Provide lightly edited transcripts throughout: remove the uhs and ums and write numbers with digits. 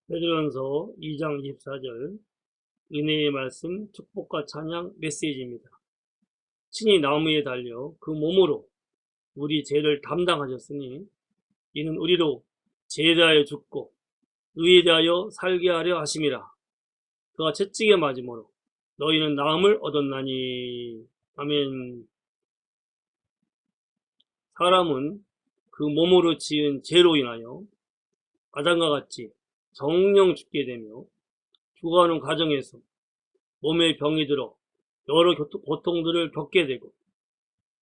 베드로전서 2장 24절 은혜의 말씀 축복과 찬양 메시지입니다. 친히 나무에 달려 그 몸으로 우리 죄를 담당하셨으니 이는 우리로 죄에 대하여 죽고 의에 대하여 살게 하려 하심이라. 그가 채찍에 맞음으로 너희는 나음을 얻었나니. 아멘. 사람은 그 몸으로 지은 죄로 인하여 아담과 같이 정령 죽게 되며 죽어가는 과정에서 몸에 병이 들어 여러 고통들을 겪게 되고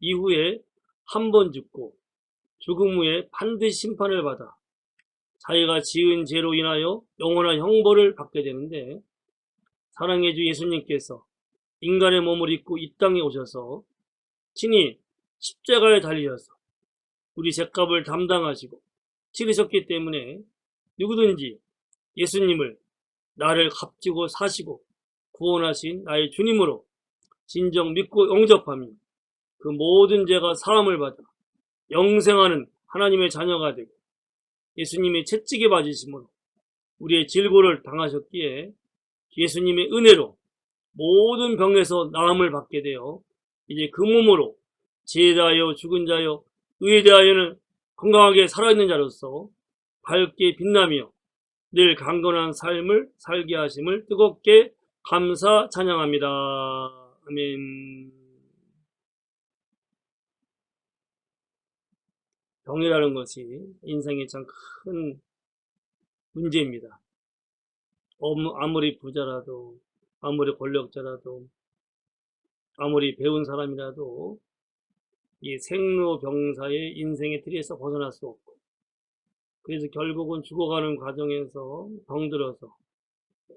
이후에 한 번 죽고 죽음 후에 반드시 심판을 받아 자기가 지은 죄로 인하여 영원한 형벌을 받게 되는데, 사랑의 주 예수님께서 인간의 몸을 입고 이 땅에 오셔서 친히 십자가에 달리셔서 우리 죄값을 담당하시고 치르셨기 때문에 누구든지 예수님을 나를 값지고 사시고 구원하신 나의 주님으로 진정 믿고 영접하며 그 모든 죄가 사함을 받아 영생하는 하나님의 자녀가 되고 예수님의 채찍에 맞으심으로 우리의 질고를 당하셨기에 예수님의 은혜로 모든 병에서 나음을 받게 되어 이제 그 몸으로 죄에 대하여 죽은 자여 의에 대하여는 건강하게 살아있는 자로서 밝게 빛나며 늘 강건한 삶을 살게 하심을 뜨겁게 감사 찬양합니다. 아멘. 병이라는 것이 인생의 참 큰 문제입니다. 아무리 부자라도, 아무리 권력자라도, 아무리 배운 사람이라도 이 생로병사의 인생의 틀에서 벗어날 수 없고, 그래서 결국은 죽어가는 과정에서 병들어서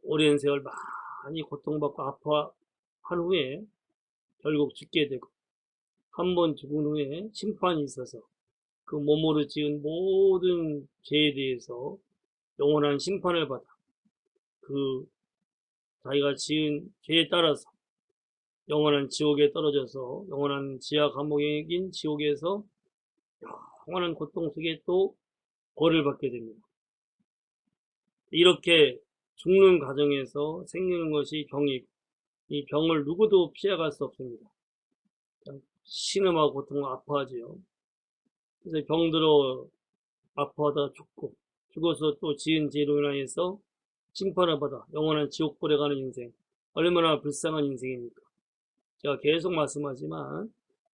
오랜 세월 많이 고통받고 아파한 후에 결국 죽게 되고, 한 번 죽은 후에 심판이 있어서 그 몸으로 지은 모든 죄에 대해서 영원한 심판을 받아 그 자기가 지은 죄에 따라서 영원한 지옥에 떨어져서 영원한 지하 감옥인 지옥에서 영원한 고통 속에 또 벌을 받게 됩니다. 이렇게 죽는 과정에서 생기는 것이 병이고, 이 병을 누구도 피해갈 수 없습니다. 신음하고 고통을 아파하지요. 그래서 병들어 아파하다 죽고, 죽어서 또 지은 죄로 인하여서 심판을 받아 영원한 지옥불에 가는 인생, 얼마나 불쌍한 인생입니까? 제가 계속 말씀하지만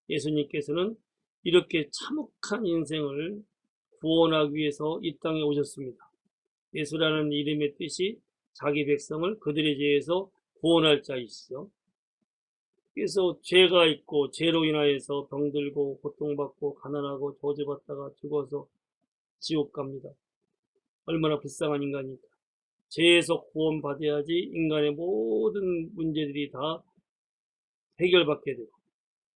예수님께서는 이렇게 참혹한 인생을 구원하기 위해서 이 땅에 오셨습니다. 예수라는 이름의 뜻이 자기 백성을 그들의 죄에서 구원할 자이시죠. 그래서 죄가 있고 죄로 인하여서 병들고 고통받고 가난하고 저주받다가 죽어서 지옥 갑니다. 얼마나 불쌍한 인간입니까? 죄에서 구원받아야지 인간의 모든 문제들이 다 해결받게 되고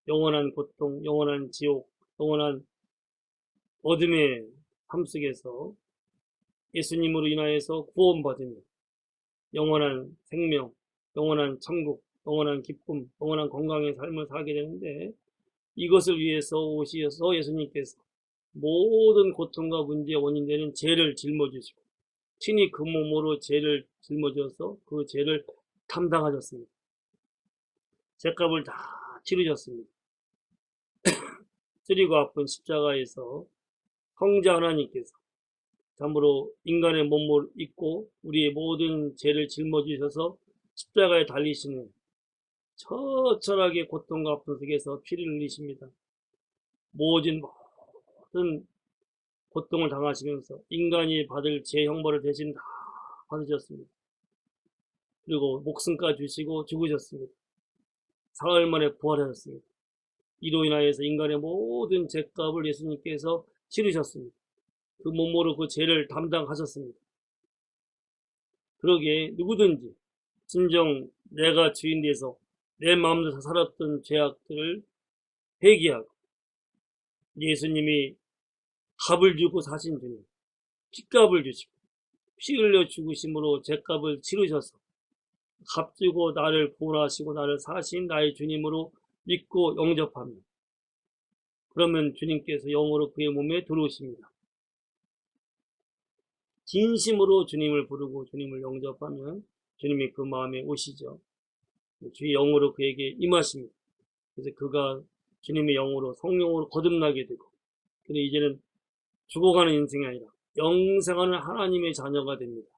영원한 고통, 영원한 지옥, 영원한 어둠의 삶 속에서 예수님으로 인하여서 구원받으며 영원한 생명, 영원한 천국, 영원한 기쁨, 영원한 건강의 삶을 살게 되는데, 이것을 위해서 오셔서 예수님께서 모든 고통과 문제의 원인 되는 죄를 짊어지시고 친히 그 몸으로 죄를 짊어져서 그 죄를 담당하셨습니다. 죄값을 다 치르셨습니다. 쓰리고 아픈 십자가에서 형제 하나님께서 참으로 인간의 몸을 입고 우리의 모든 죄를 짊어지셔서 십자가에 달리시는 처절하게 고통과 아픔 속에서 피를 흘리십니다. 모든 고통을 당하시면서 인간이 받을 죄 형벌을 대신 다 받으셨습니다. 그리고 목숨까지 주시고 죽으셨습니다. 사흘 만에 부활하셨습니다. 이로 인하여서 인간의 모든 죄값을 예수님께서 치르셨습니다. 그 몸으로 그 죄를 담당하셨습니다. 그러기에 누구든지 진정 내가 주인 돼서 내 마음대로 살았던 죄악들을 회개하고 예수님이 값을 주고 사신 주님, 핏값을 주시고 피 흘려 죽으심으로 죄값을 치르셔서 값 주고 나를 구원하시고 나를 사신 나의 주님으로 믿고 영접하며, 그러면 주님께서 영으로 그의 몸에 들어오십니다. 진심으로 주님을 부르고 주님을 영접하면 주님이 그 마음에 오시죠. 주의 영으로 그에게 임하십니다. 그래서 그가 주님의 영으로 성령으로 거듭나게 되고, 근데 이제는 죽어가는 인생이 아니라 영생하는 하나님의 자녀가 됩니다.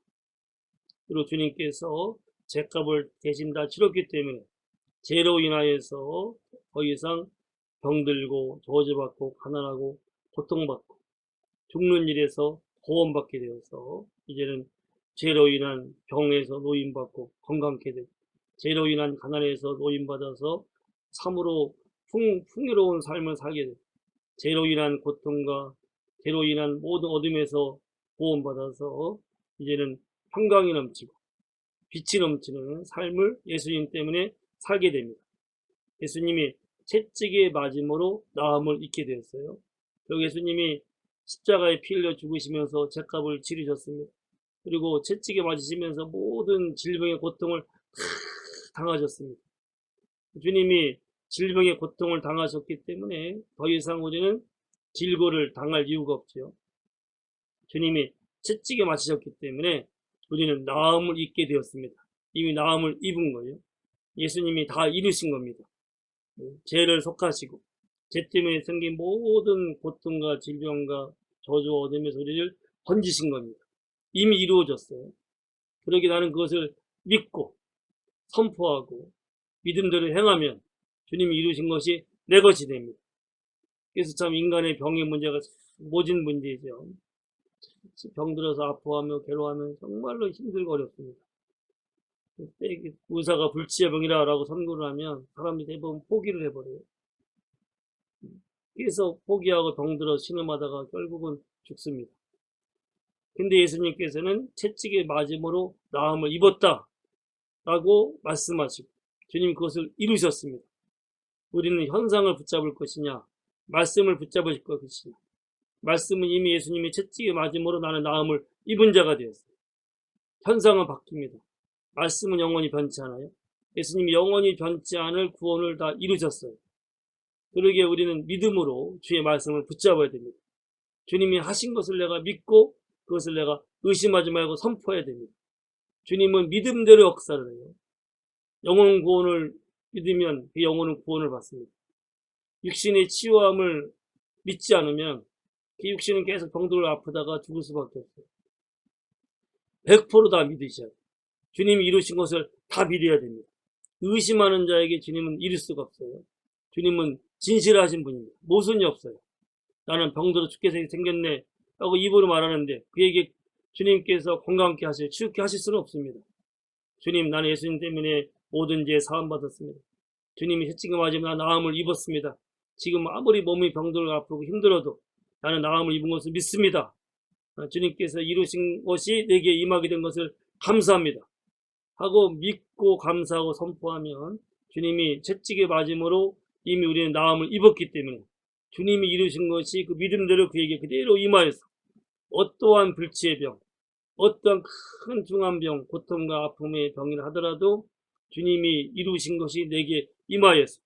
그리고 주님께서 죄값을 대신 다 치렀기 때문에 죄로 인하여서 더 이상 병들고 저주받고 가난하고 고통받고 죽는 일에서 구원받게 되어서 이제는 죄로 인한 병에서 노임받고 건강케 되고, 죄로 인한 가난에서 노임받아서 참으로 풍요로운 삶을 살게 되고, 죄로 인한 고통과 죄로 인한 모든 어둠에서 구원받아서 이제는 평강이 넘치고 빛이 넘치는 삶을 예수님 때문에 살게 됩니다. 예수님이 채찍에 맞음으로 나음을 잊게 되었어요. 그리고 예수님이 십자가에 피 흘려 죽으시면서 죄값을 치르셨습니다. 그리고 채찍에 맞으시면서 모든 질병의 고통을 당하셨습니다. 주님이 질병의 고통을 당하셨기 때문에 더 이상 우리는 질고를 당할 이유가 없죠. 주님이 채찍에 맞으셨기 때문에 우리는 나음을 잊게 되었습니다. 이미 나음을 입은 거예요. 예수님이 다 이루신 겁니다. 죄를 속하시고 죄 때문에 생긴 모든 고통과 질병과 저주와 어둠의 소리를 던지신 겁니다. 이미 이루어졌어요. 그러기 나는 그것을 믿고 선포하고 믿음대로 행하면 주님이 이루신 것이 내 것이 됩니다. 그래서 참 인간의 병의 문제가 모진 문제죠. 병들어서 아파하며 괴로워하면 정말로 힘들고 어렵습니다. 의사가 불치병이라고 선고를 하면 사람들이 대부분 포기를 해버려요. 그래서 포기하고 병들어 신음하다가 결국은 죽습니다. 근데 예수님께서는 채찍에 맞음으로 나음을 입었다 라고 말씀하시고 주님 그것을 이루셨습니다. 우리는 현상을 붙잡을 것이냐 말씀을 붙잡을 것이냐. 말씀은 이미 예수님의 채찍에 맞음으로 나는 나음을 입은 자가 되었어요. 현상은 바뀝니다. 말씀은 영원히 변치 않아요. 예수님이 영원히 변치 않을 구원을 다 이루셨어요. 그러기에 우리는 믿음으로 주의 말씀을 붙잡아야 됩니다. 주님이 하신 것을 내가 믿고 그것을 내가 의심하지 말고 선포해야 됩니다. 주님은 믿음대로 역사를 해요. 영혼 구원을 믿으면 그 영혼은 구원을 받습니다. 육신의 치유함을 믿지 않으면 그 육신은 계속 병들고 아프다가 죽을 수밖에 없어요. 100% 다 믿으셔야 돼요. 주님이 이루신 것을 다 믿어야 됩니다. 의심하는 자에게 주님은 이룰 수가 없어요. 주님은 진실하신 분입니다. 모순이 없어요. 나는 병들어 죽게 생겼네 라고 입으로 말하는데 그에게 주님께서 건강케 하시고 치유케 하실 수는 없습니다. 주님, 나는 예수님 때문에 모든 죄 사함 받았습니다. 주님이 채찍에 맞으면 나음을 입었습니다. 지금 아무리 몸이 병들고 아프고 힘들어도 나는 나음을 입은 것을 믿습니다. 주님께서 이루신 것이 내게 임하게 된 것을 감사합니다. 하고 믿고 감사하고 선포하면 주님이 채찍에 맞음으로 이미 우리는 나음을 입었기 때문에 주님이 이루신 것이 그 믿음대로 그에게 그대로 임하여서 어떠한 불치의 병, 어떠한 큰 중한 병, 고통과 아픔의 병이라 하더라도 주님이 이루신 것이 내게 임하여서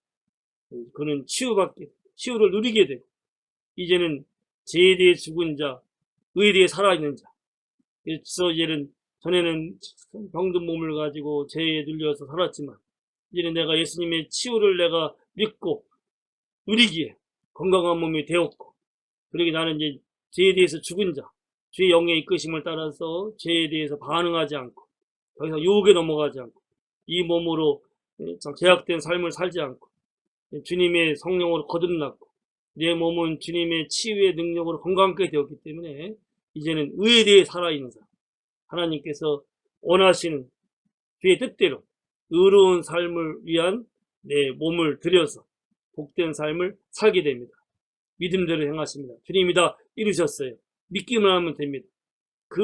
그는 치유를 누리게 되고 이제는 죄에 대해 죽은 자, 의에 대해 살아있는 자. 그래서 이제는 전에는 병든 몸을 가지고 죄에 눌려서 살았지만 이제는 내가 예수님의 치유를 내가 믿고 누리기에 건강한 몸이 되었고 그러기 나는 이제 죄에 대해서 죽은 자, 주의 영의 이끄심을 따라서 죄에 대해서 반응하지 않고 더 이상 유혹에 넘어가지 않고 이 몸으로 제약된 삶을 살지 않고 주님의 성령으로 거듭났고 내 몸은 주님의 치유의 능력으로 건강하게 되었기 때문에 이제는 의에 대해 살아있는 사람, 하나님께서 원하시는 주의 뜻대로 의로운 삶을 위한 내 몸을 들여서 복된 삶을 살게 됩니다. 믿음대로 행하십니다. 주님이 다 이루셨어요. 믿기만 하면 됩니다. 그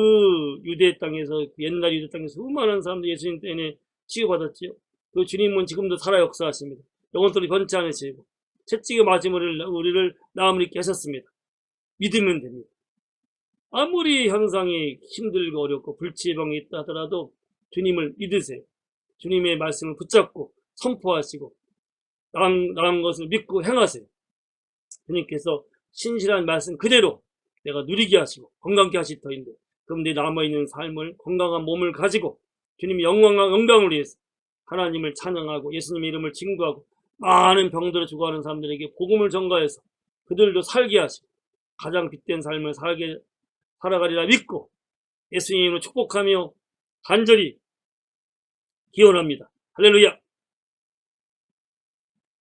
유대 땅에서 옛날 유대 땅에서 수많은 사람들이 예수님 때문에 치유받았지요. 그 주님은 지금도 살아 역사하십니다. 영원토록 변치 않으시고 채찍에 맞음으로 우리를 나음을 입게 하셨습니다. 믿으면 됩니다. 아무리 현상이 힘들고 어렵고 불치의 병이 있다 하더라도 주님을 믿으세요. 주님의 말씀을 붙잡고 선포하시고 나은 것을 믿고 행하세요. 주님께서 신실한 말씀 그대로 내가 누리게 하시고 건강케 하실 터인데 그럼 내 남아있는 삶을 건강한 몸을 가지고 주님 영광을 위해서 하나님을 찬양하고 예수님의 이름을 증거하고 많은 병들어 죽어가는 사람들에게 복음을 전가해서 그들도 살게 하시고 가장 빛된 삶을 살아가리라 믿고 예수님으로 축복하며 간절히 기원합니다. 할렐루야.